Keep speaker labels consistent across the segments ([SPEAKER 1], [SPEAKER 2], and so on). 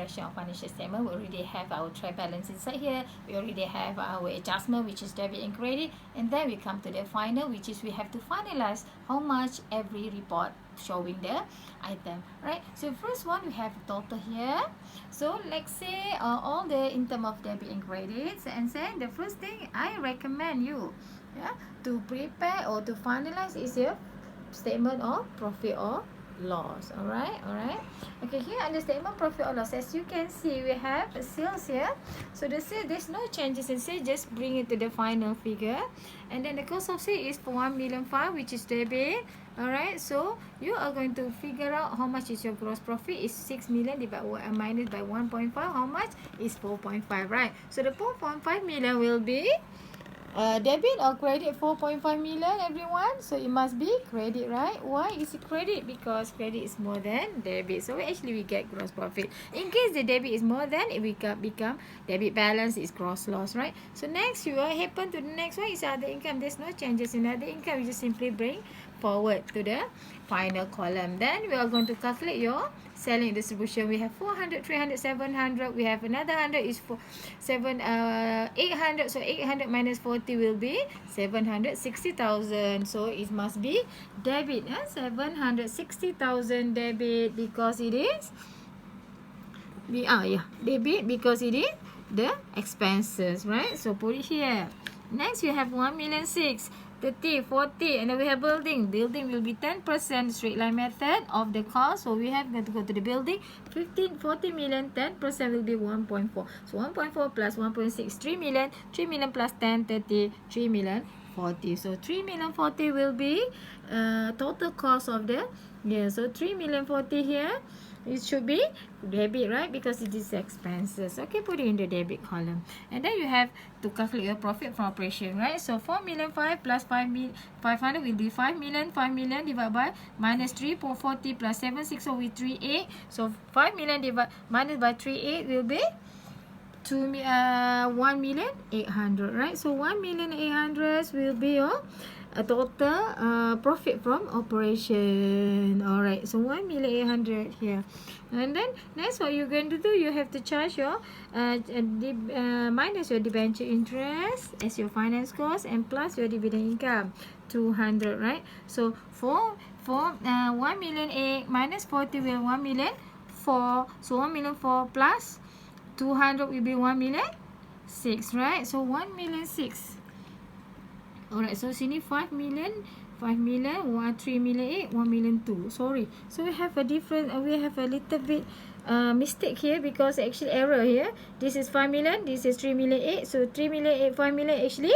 [SPEAKER 1] comparison of financial statement. We already have our trade balance inside here. We already have our adjustment, which is debit and credit. And then we come to the final, which is we have to finalize how much every report showing the item, right? So first one, we have total here. So let's say all the in term of debit and credits, and then the first thing I recommend you, to prepare or to finalize is your statement of profit or loss. All right. Okay, here under statement profit or loss, as you can see, we have sales here. So the sale, there's no changes in sale, just bring it to the final figure. And then the cost of sale is for 1,000,005, which is debit. All right, so you are going to figure out how much is your gross profit. Is 6 million divided minus by 1.5. How much is 4.5, right? So the 4.5 million will be debit or credit. 4.5 million, everyone. So it must be credit, right? Why is it credit? Because credit is more than debit. So actually we get gross profit. In case the debit is more than, it will become debit balance is gross loss, right? So next, you will happen to the next one is other income. There's no changes in other income. You just simply bring forward to the final column. Then we are going to calculate your selling distribution. We have 400, 300, 700. We have another 100 is for 800. So 800 minus 40 will be 760,000. So it must be debit. 760,000 debit because it is debit because it is the expenses, right? So put it here. Next, you have 1,006,000. 30, 40, and then we have building. Building will be 10% straight line method of the cost. So we have to go to the building. 40 million, 10% will be 1.4. So 1.4 plus 1.6, 3 million. 3 million plus 10, 30, 3 million, 40. So 3 million 40 will be total cost of the year. So 3 million 40 here. It should be debit, right? Because it is expenses. Okay, put it in the debit column. And then you have to calculate your profit from operation, right? So 4,005,000 plus 500 will be 5 million. 5 million divided by minus 3.40 plus 760 with 38. So 5 million divided minus by 38 will be 1,800,000, right? So 1,800,000 will be your total profit from operation. All right, so 1,800,000 here. And then next, what you're going to do, you have to charge your minus your debenture interest as your finance cost and plus your dividend income, 200, right? So for 1,008,000 minus 40 will 1,004,000. So 1,004,000 plus 200 will be 1,006,000, right? So 1,006,000. Alright, so sini 5 million, 3 million 8, 1,002,000. Sorry. So we have a different, we have a little bit mistake here because actually error here. This is 5 million, this is 3 million 8. So 3 million 8, 5 million actually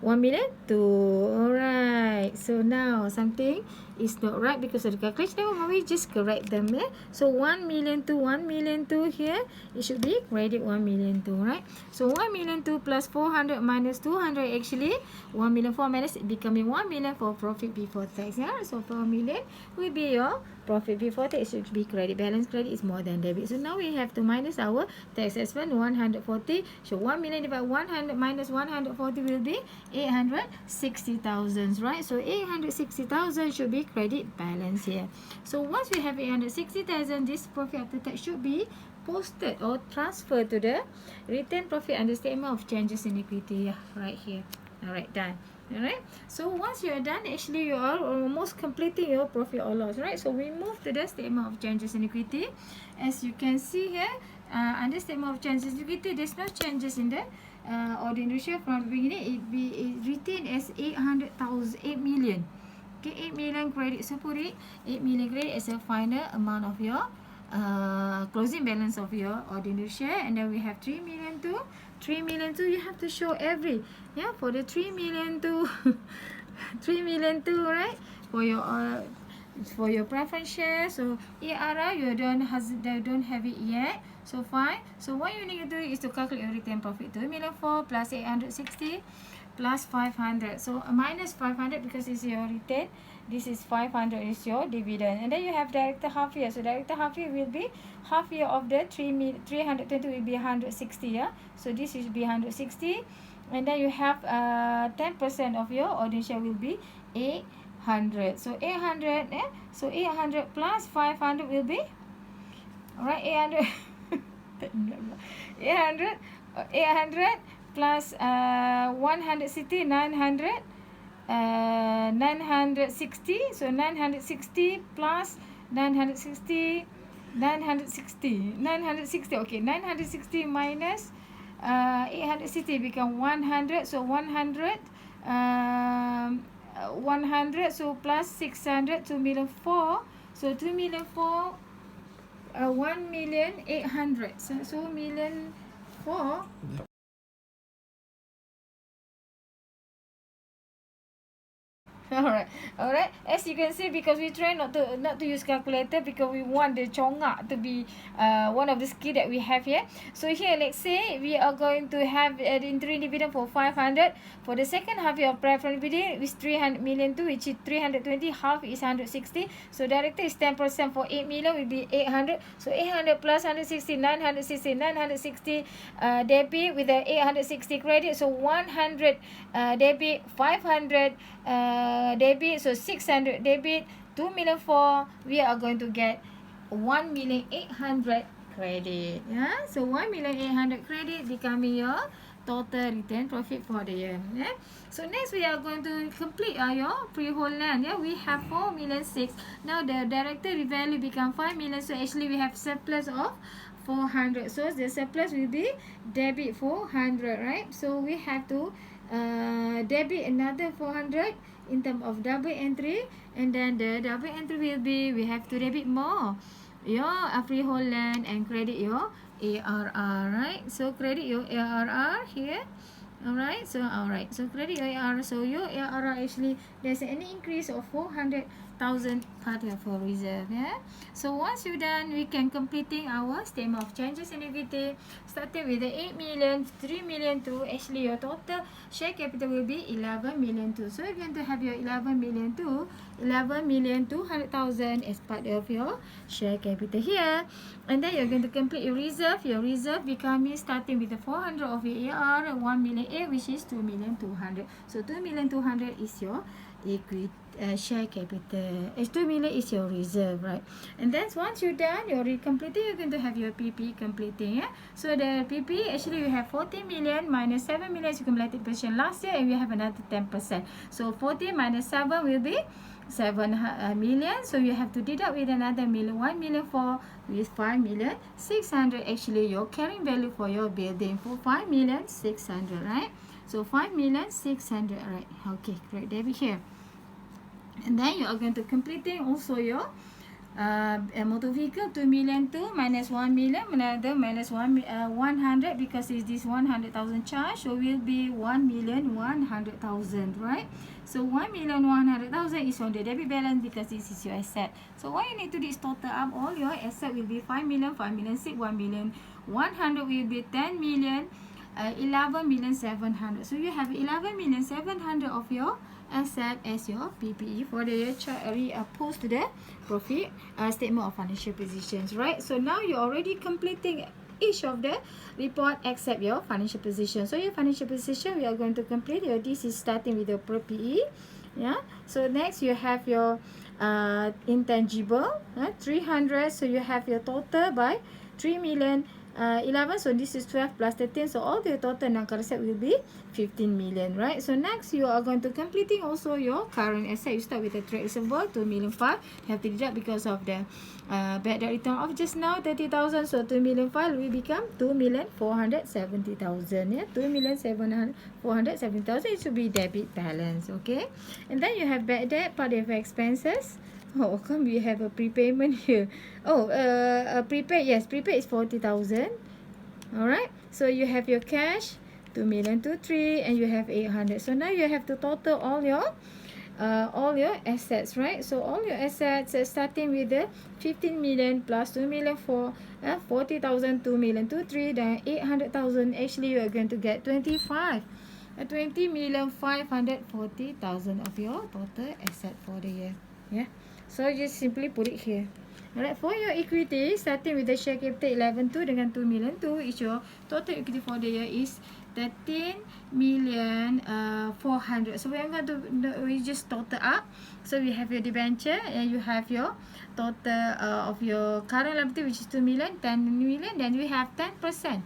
[SPEAKER 1] 1,002,000. Alright. So now something is not right because of the calculation. Now we just correct them. So 1,002,000, 1,002,000 here. It should be credit 1,002,000, right? So 1,002,000 plus 400 minus 200 actually 1,004,000 minus it becoming 1,000,000 for profit before tax. So 4 million will be your profit before tax. It should be credit. Balance credit is more than debit. So now we have to minus our tax expense 140. So 1 million divided 100 minus 140 will be 860,000, right? So 860,000 should be credit balance here. So once we have 860,000, this profit after tax should be posted or transferred to the retained profit under statement of changes in equity, right here. Alright, done. Alright, so once you are done, actually you are almost completing your profit or loss, right? So we move to the statement of changes in equity. As you can see here, under statement of changes in equity, there's no changes in the ordinary share from the beginning. It retained as 8 million. Okay, 8 million credit. So put it 8 million credit as a final amount of your closing balance of your ordinary share. And then we have 3 million to 3 million to, you have to show every, for the 3 million to 3 million to, right, for your preference share. So ARR you don't have it yet, so fine. So what you need to do is to calculate your retained profit. 2,004,000 plus 860 plus 500. So minus 500 because it's your return. This is 500 is your dividend. And then you have director half year. So director half year will be half year of the 320 will be 160. So this will be 160. And then you have 10% of your ordinary share will be 800. So 800 so 800 plus 500 will be, alright, 800 800 plus 160, 900, 960. So 960 plus 960, 960. Okay, 960 minus 860 become 100. So 100, 100. So plus 600, 2,000,004. So 2,000,004, 1,800,000. So 1,000,004. Alright. As you can see, because we try not to use calculator, because we want the chongak to be one of the skill that we have here. So here, let's say we are going to have the interim dividend for 500. For the second half year of preference dividend is 300 million too, which is 320. Half is 160. So director is 10% for 8 million will be 800. So 800 plus 160, 960, 960 debit with the 860 credit. So 100 debit, 500 debit, so 600 debit, 2,000,004. We are going to get 1,800,000 credit. Yeah, so 1,800,000 credit becoming your total return profit for the year. Yeah. So next we are going to complete your freehold land. Yeah, we have 4,006,000. Now the director revalue become 5,000,000. So actually we have surplus of 400. So the surplus will be debit 400, right? So we have to debit another 400 in terms of double entry, and then the double entry will be, we have to debit more your freehold land and credit your ARR, right? So credit your ARR here. Alright, so credit your ARR. So your ARR actually there's any increase of 400,000 part of our reserve. Yeah. So once you're done, we can completing our statement of changes in equity. Starting with the 8 million, 3 million to actually your total share capital will be 11 million too. So you're going to have your 11 million to 11,200,000 as part of your share capital here. And then you're going to complete your reserve. Your reserve becoming starting with the 400 of your AR, 1,000,008, which is 2,200,000. So 2,200,000 is your equity share capital. 2 million is your reserve, right? And then once you're done, you're completing, you're going to have your PP completing. Yeah. So the PP actually we have 14 million minus 7 million is accumulated position last year, and we have another 10%. So 14 minus 7 will be 7 million. So you have to deduct with another million, 1,000,004 with 5,600,000. Actually your carrying value for your building for 5,600,000, right? So 5,600,000, right? Okay, great. Debit here. And then you are going to completing also your motor vehicle, 2 million to minus 1 million, another minus 100, because it's this 100,000 charge, so will be 1,100,000, right? So 1,100,000 is on the debit balance because this is your asset. So what you need to do is total up all your asset will be 5 million, 5 million 6, 1,100,000 will be 10 million, 11,700,000. So you have 11,700,000 of your asset as your PPE for the post to the profit statement of financial positions, right? So now you're already completing each of the report except your financial position. So your financial position, we are going to complete your, this is starting with your PPE. Yeah. So next you have your intangible 300. So you have your total by 3 million 11. So this is 12 plus 13. So all the total non-current asset will be 15 million, right? So next you are going to completing also your current asset. You start with the trade receivable 2,000,005. You have to deduct because of the bad debt return of just now 30,000. So 2,000,005 will become 2,470,000. Yeah, 2,470,000. It should be debit balance. Okay, and then you have bad debt part of expenses. Oh, how come we have a prepayment here? Oh, prepaid. Yes, prepaid is 40,000. Alright. So you have your cash 2,000,023, and you have 800. So now you have to total all your assets, right? So all your assets starting with the 15 million plus 2,000,004, 40,000, 2,000,023, then 800,000. Actually, you are going to get 20,540,000 of your total asset for the year. Yeah. So just simply put it here. Alright, for your equity, starting with the share capital 11.2 dengan 2,000,002, is your total equity for the year is 13,400,000. So we are going to we just total up. So we have your debenture and you have your total of your current liability, which is 2 million, 10 million. Then we have 10%.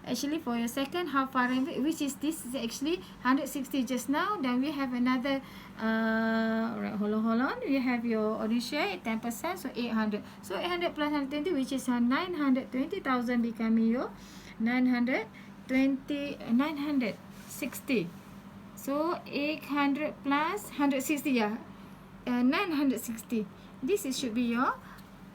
[SPEAKER 1] Actually, for your second half foreign, which is this is actually 160 just now. Then we have another right, hold on, we have your ordinary share 10%, so 800. So 800 plus 120, which is 920,000, becoming your 960. So 800 plus 160, yeah, 960. This is should be your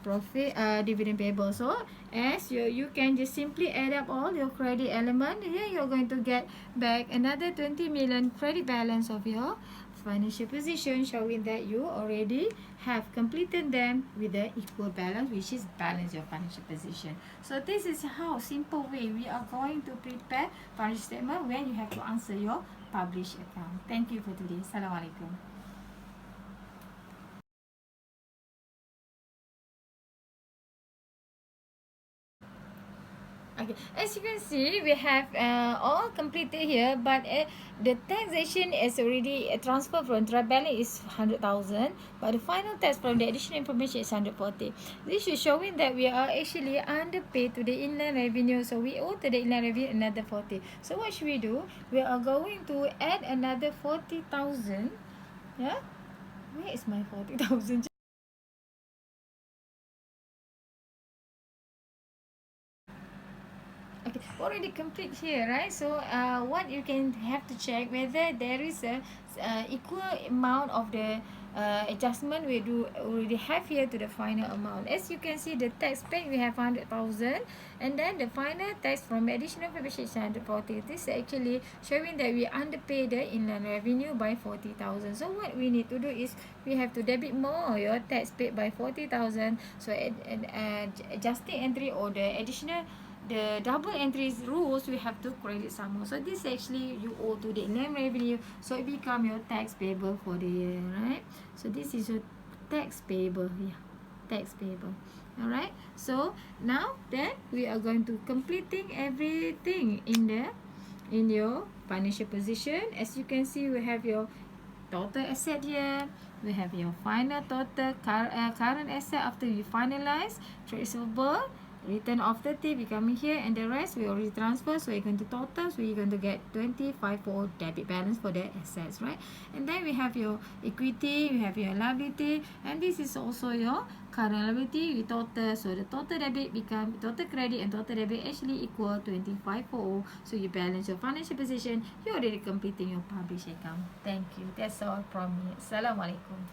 [SPEAKER 1] profit dividend payable. So as you can just simply add up all your credit element. Here you're going to get back another 20 million credit balance of your financial position, showing that you already have completed them with the equal balance, which is balance your financial position. So this is how simple way we are going to prepare financial statement when you have to answer your published account. Thank you for today. Assalamualaikum. Okay, as you can see, we have all completed here, but the taxation is already transferred from trial balance is 100,000, but the final tax from the additional information is 140. This is showing that we are actually underpaid to the inland revenue, so we owe to the inland revenue another 40. So what should we do? We are going to add another 40,000. Yeah, where is my 40,000? Okay, already complete here, right? So what you can have to check whether there is a equal amount of the adjustment we do already have here to the final amount. As you can see, the tax paid we have 100,000, and then the final tax from additional information is 140. This is actually showing that we underpay the inland revenue by 40,000. So what we need to do is we have to debit more your tax paid by 40,000. So adjusting entry or the additional the double entries rules, we have to credit some more. So this actually you owe to the inland revenue, so it become your tax payable for the year, right? So this is your tax payable, yeah, tax payable. All right, so now then we are going to completing everything in your financial position. As you can see, we have your total asset here, we have your final total current asset after you finalize, trade receivable, return of 30 becoming here, and the rest we already transfer, so you're going to total, so you're going to get 25 for debit balance for the assets, right? And then we have your equity, we have your liability, and this is also your current liability. We total, so the total debit become total credit, and total debit actually equal 2540. So you balance your financial position, you're already completing your published account. Thank you. That's all from me. Assalamualaikum.